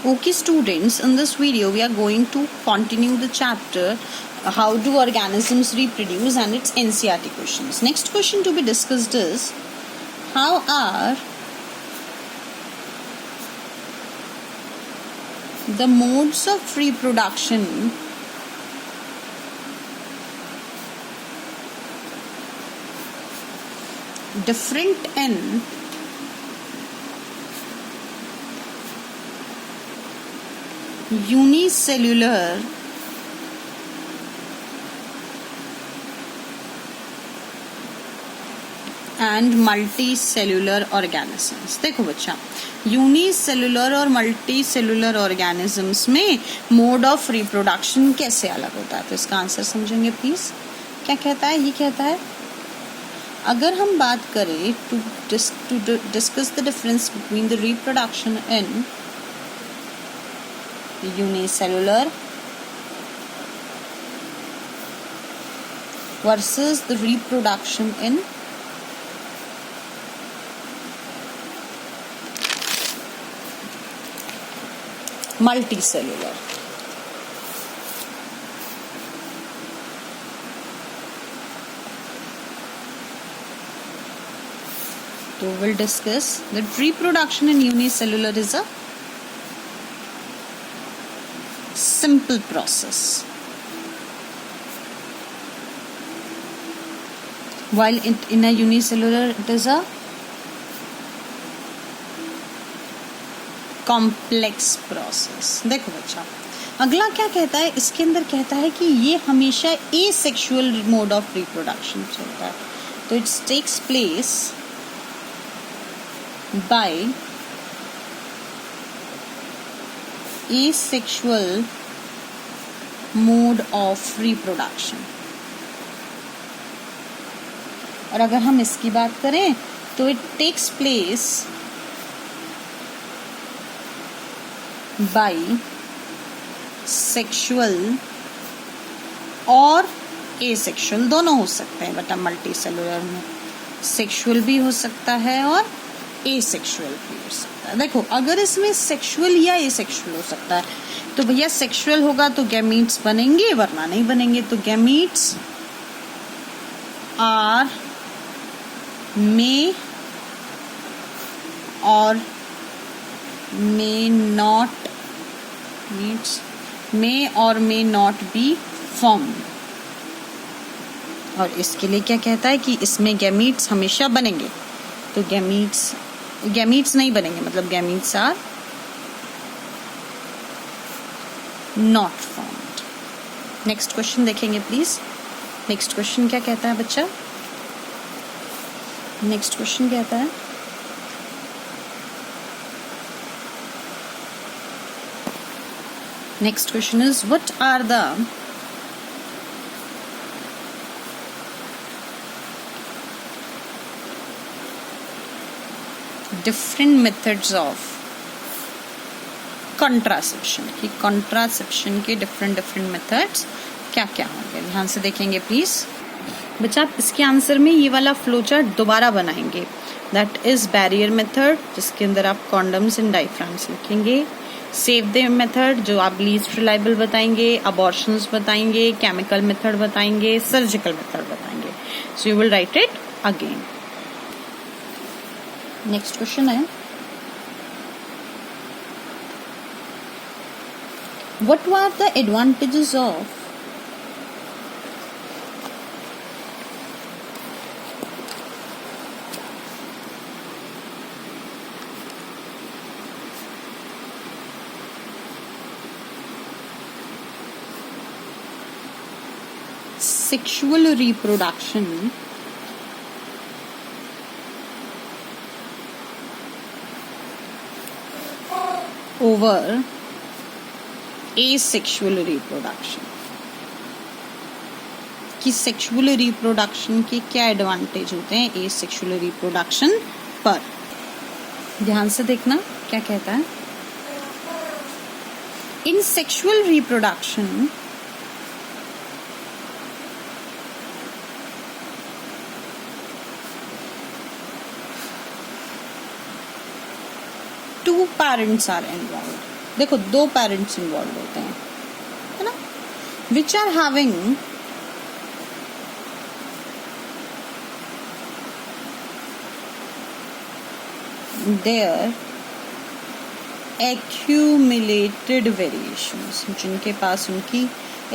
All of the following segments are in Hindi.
Okay students, in this video we are going to continue the chapter how do organisms reproduce and its NCERT questions. Next question to be discussed is how are the modes of reproduction different in unicellular and multi cellular organisms. देखो बच्चा, यूनिसेलुलर और मल्टी सेलुलर ऑर्गेनिजम्स में मोड ऑफ रिप्रोडक्शन कैसे अलग होता है, तो इसका आंसर समझेंगे प्लीज. क्या कहता है? ये कहता है अगर हम बात करें to discuss the difference between the reproduction in unicellular versus the reproduction in multicellular. So we'll discuss that reproduction in unicellular is a simple process, while in a unicellular it is a complex process. देखो बच्चा, अगला क्या कहता है, इसके अंदर कहता है कि ये हमेशा asexual mode of reproduction चलता है. तो it takes place by asexual mode of reproduction. और अगर हम इसकी बात करें तो it takes place by sexual और asexual, दोनों हो सकते हैं बट मल्टी सेलुलर में सेक्सुअल भी हो सकता है और एसेक्सुअल भी हो सकता है. देखो, अगर इसमें सेक्सुअल या एसेक्सुअल हो सकता है तो भैया सेक्सुअल होगा तो गैमीट्स बनेंगे वरना नहीं बनेंगे. तो गैमीट्स आर मे और मे नॉट मीट्स मे और मे नॉट बी फॉर्म. और इसके लिए क्या कहता है कि इसमें गैमीट्स हमेशा बनेंगे. तो गैमीट्स नहीं बनेंगे, मतलब gametes are not formed. Next question देखेंगे प्लीज. नेक्स्ट क्वेश्चन क्या कहता है बच्चा? नेक्स्ट क्वेश्चन कहता है next question is what are the different methods of contraception. कि contraception के different methods क्या क्या होंगे, ध्यान से देखेंगे प्लीज. बच्चा, आप इसके आंसर में ये वाला फ्लो चार्ट दोबारा बनाएंगे. दैट इज बैरियर मेथड, जिसके अंदर आप कॉन्डम्स एंड डायफ्राम्स लिखेंगे. सेव द मेथड, जो आप लीस्ट रिलायबल बताएंगे. अबॉर्शंस बताएंगे. केमिकल मेथड बताएंगे. सर्जिकल मेथड बताएंगे. So you will write it again. Next question है what were the advantages of sexual reproduction over asexual reproduction. कि सेक्सुअल रिप्रोडक्शन के क्या एडवांटेज होते हैं एसेक्सुअल रिप्रोडक्शन पर. ध्यान से देखना क्या कहता है. In sexual reproduction two parents are involved. देखो 2 पेरेंट्स इन्वॉल्व होते हैं, है ना, which are having their accumulated variations, जिनके पास उनकी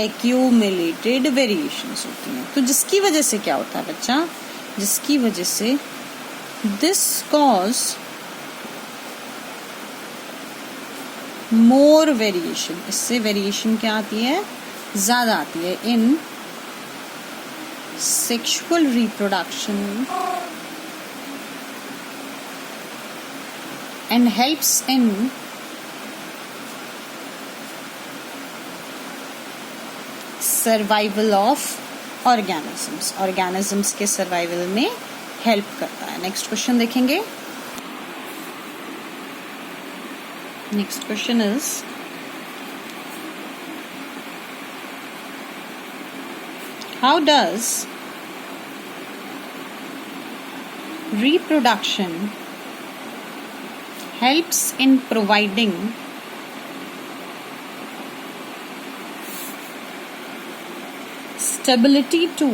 accumulated variations होती हैं। तो जिसकी वजह से क्या होता है बच्चा, जिसकी वजह से this cause more variation, इससे variation क्या आती है, ज्यादा आती है in sexual reproduction and helps in survival of organisms, organisms के सर्वाइवल में हेल्प करता है। नेक्स्ट क्वेश्चन देखेंगे। Next question is how does reproduction helps in providing stability to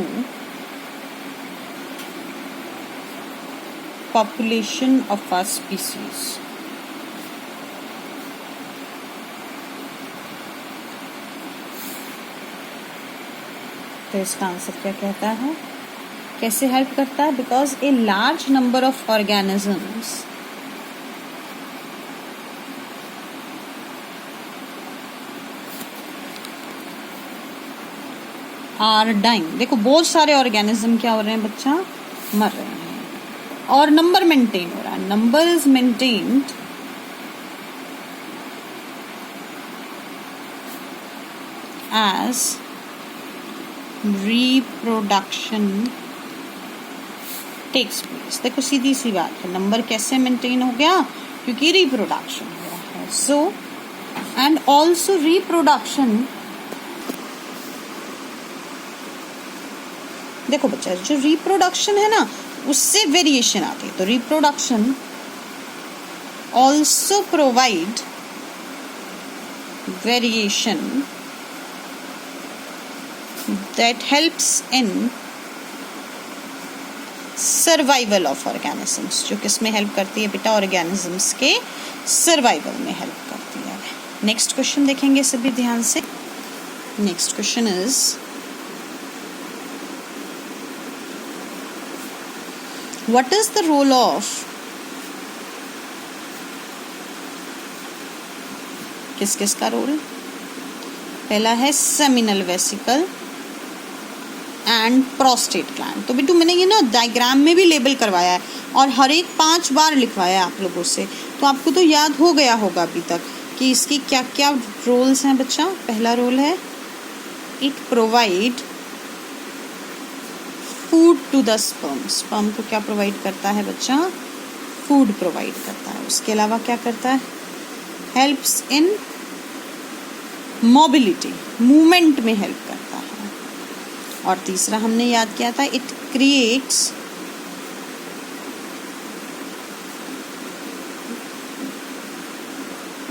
population of a species? तो इसका आंसर क्या कहता है, कैसे हेल्प करता है? Because a large number of organisms are dying. देखो बहुत सारे ऑर्गेनिज्म क्या हो रहे हैं बच्चा, मर रहे हैं, और नंबर मेंटेन हो रहा है। Number is maintained as reproduction takes place. देखो सीधी सी बात है, नंबर कैसे मेंटेन हो गया, क्योंकि रिप्रोडक्शन हो रहा है। सो एंड ऑल्सो रिप्रोडक्शन, देखो बच्चा जो रिप्रोडक्शन है ना उससे वेरिएशन आती है, तो reproduction also provide variation that helps in survival of organisms. जो किस में हेल्प करती है बेटा, ऑर्गेनिजम्स के सर्वाइवल में हेल्प करती है। नेक्स्ट क्वेश्चन देखेंगे सभी ध्यान से। Next question is what is the role of, किस किस का रोल? पहला है seminal vesicle and prostate gland. तो बेटू मैंने ये ना डायग्राम में भी लेबल करवाया है और हर एक 5 बार लिखवाया आप लोगों से, तो आपको तो याद हो गया होगा अभी तक कि इसकी क्या क्या रोल्स हैं बच्चा। पहला रोल है it provide food to the sperm. Sperm को क्या प्रोवाइड करता है बच्चा, फूड प्रोवाइड करता है। उसके अलावा क्या करता है, हेल्प्स इन मोबिलिटी, मूवमेंट में हेल्प करता है। और तीसरा हमने याद किया था, it creates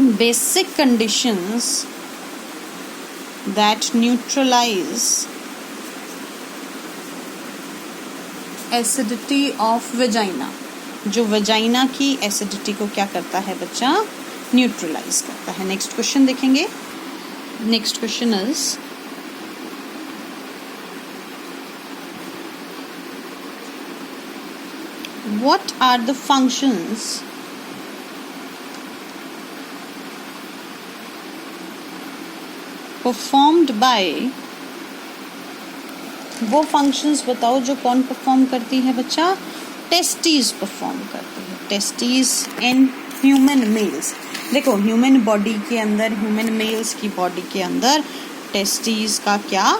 basic conditions that neutralise acidity of vagina. जो वेजाइना की एसिडिटी को क्या करता है बच्चा, न्यूट्रलाइज करता है। नेक्स्ट क्वेश्चन देखेंगे। Next question is what are the functions performed by, वो फंक्शंस बताओ जो कौन परफॉर्म करती है बच्चा, टेस्टीज परफॉर्म करती है। Testes in human males. देखो ह्यूमन बॉडी के अंदर, ह्यूमन मेल्स की बॉडी के अंदर टेस्टीज का क्या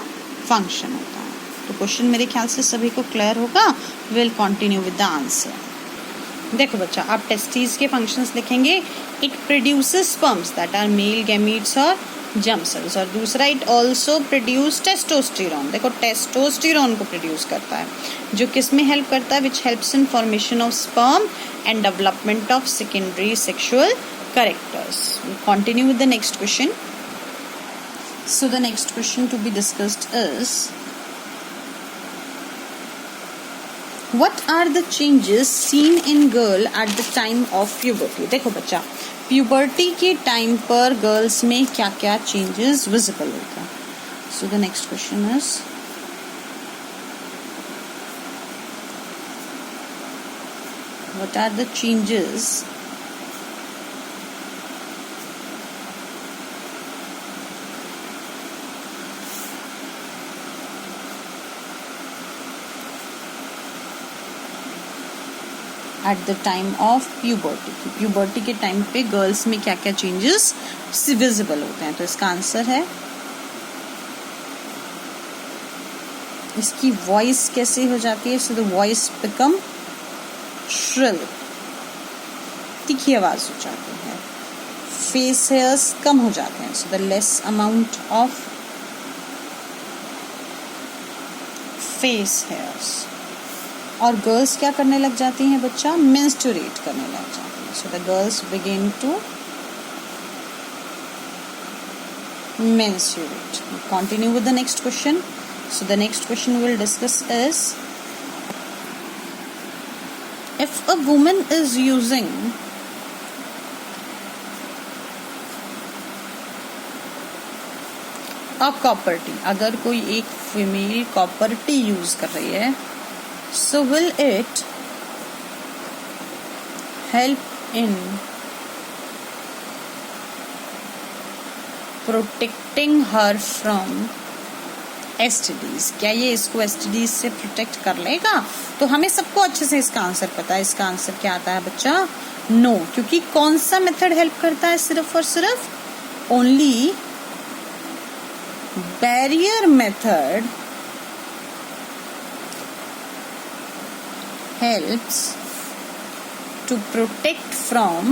फंक्शन होता है। तो क्वेश्चन मेरे ख्याल से सभी को क्लियर होगा। Will continue with the answer. देखो बच्चा आप टेस्टीज के फंक्शंस लिखेंगे, it produces sperms that are male gametes और जर्म सेल्स, और दूसरा इट ऑल्सो प्रोड्यूस टेस्टोस्टेरॉन। देखो टेस्टोस्टेरॉन को प्रोड्यूस करता है, जो किस में हेल्प करता है, which helps in formation of sperm and development of secondary sexual characters. We'll continue with the next question. So the next question to be discussed is, what are the changes seen in girl at the time of puberty? देखो बच्चा, puberty के time पर girls में क्या क्या changes visible होता है. So the next question is, what are the changes at the time of puberty? puberty के time पे girls में क्या क्या changes visible होते हैं? तो इसका आंसर है, इसकी voice कैसे हो जाती है? So the voice become shrill, तीखी आवाज हो जाती है. Face hairs कम हो जाते हैं. So the less amount of face hairs. और गर्ल्स क्या करने लग जाती हैं बच्चा? मेंस्ट्रुएट करने लग जाती हैं. So the girls begin to menstruate. Continue with the next question. So the next question we will discuss is, if a woman is using a copper T, अगर कोई एक फीमेल कॉपर टी यूज कर रही है, so will it help in protecting her from STDs? क्या ये इसको STDs से प्रोटेक्ट कर लेगा? तो हमें सबको अच्छे से इसका आंसर पता है. इसका आंसर क्या आता है बच्चा? नो. क्योंकि कौन सा मेथड हेल्प करता है? सिर्फ और सिर्फ only barrier method helps to protect from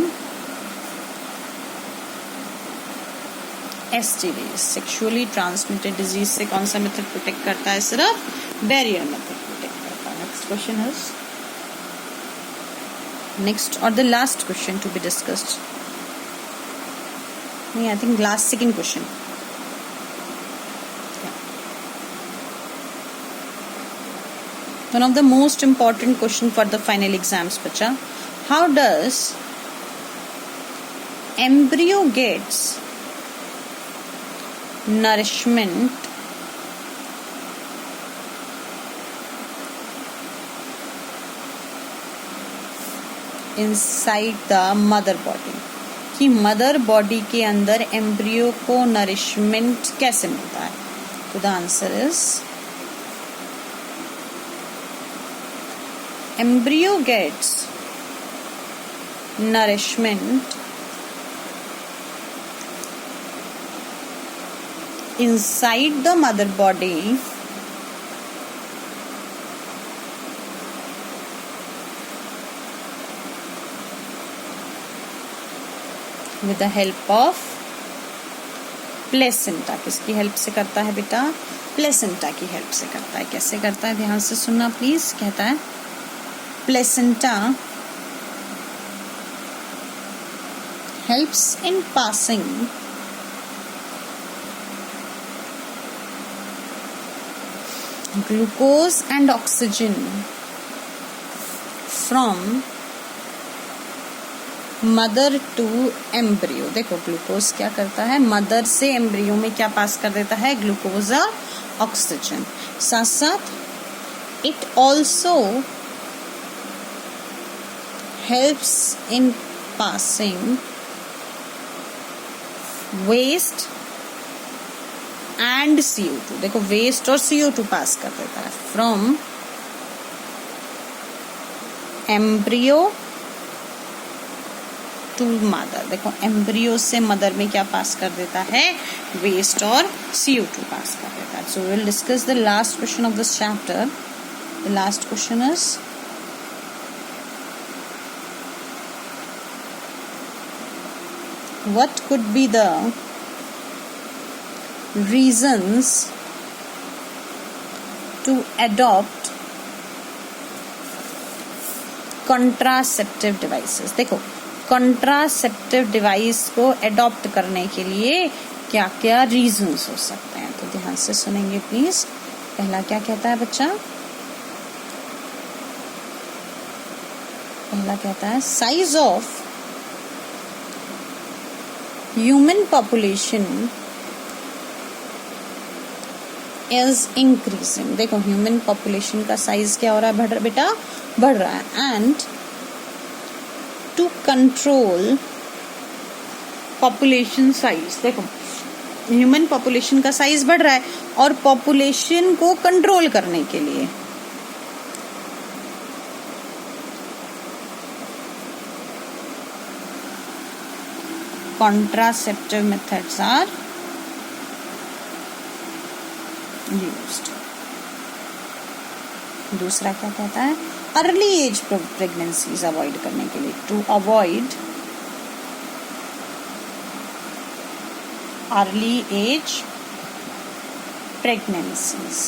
STDs, sexually transmitted disease से कौन सा मेथड प्रोटेक्ट करता है? सिर्फ बैरियर मेथड प्रोटेक्ट करता है. नेक्स्ट क्वेश्चन इज, नेक्स्ट और the last question to be discussed. नहीं, I think last second question. One of the most important question for the final exams, bacha. How does embryo gets nourishment inside the mother body? कि मदर बॉडी के अंदर एम्ब्रियो को नरिशमेंट कैसे मिलता है? तो the answer is, embryo gets nourishment inside the mother body with the help of placenta. किसकी हेल्प से करता है बेटा? प्लेसेंटा की हेल्प से करता है. कैसे करता है? ध्यान से सुनना प्लीज. कहता है, placenta helps in passing glucose and oxygen from mother to embryo. देखो ग्लूकोज क्या करता है? मदर से एम्ब्रियो में क्या पास कर देता है? ग्लूकोज और ऑक्सीजन. साथ साथ it also helps in passing waste and CO2. देखो वेस्ट और CO2 पास कर देता है फ्रॉम एम्ब्रियो टू मदर. देखो एम्ब्रियो से मदर में क्या पास कर देता है? वेस्ट और CO2 पास कर देता है. So we will discuss the last question of this chapter. The last question is, what could be the reasons to adopt contraceptive devices? देखो कॉन्ट्रासेप्टिव डिवाइस को एडॉप्ट करने के लिए क्या क्या रीजंस हो सकते हैं, तो ध्यान से सुनेंगे प्लीज। पहला क्या कहता है बच्चा, पहला कहता है size of human population is increasing. देखो ह्यूमन पॉपुलेशन का साइज क्या हो रहा है, बेटा बढ़ रहा है। And to control population size, देखो ह्यूमन पॉपुलेशन का साइज बढ़ रहा है और पॉपुलेशन को कंट्रोल करने के लिए contraceptive methods are used। दूसरा क्या कहता है, अर्ली एज प्रेगनेंसीज अवॉइड करने के लिए, to avoid early age pregnancies.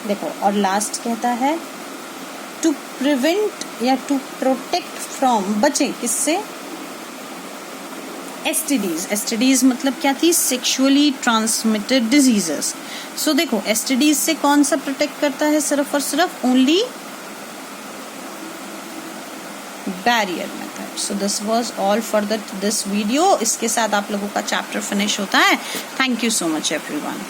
देखो और लास्ट कहता है टू प्रिवेंट या टू प्रोटेक्ट फ्रॉम, बचे किससे, एसटीडीज। एसटीडीज मतलब क्या थी, सेक्सुअली ट्रांसमिटेड डिजीजेस। सो देखो एसटीडीज से कौन सा प्रोटेक्ट करता है, सिर्फ और सिर्फ only barrier method. So this was all for this video. इसके साथ आप लोगों का चैप्टर फिनिश होता है। Thank you so much everyone.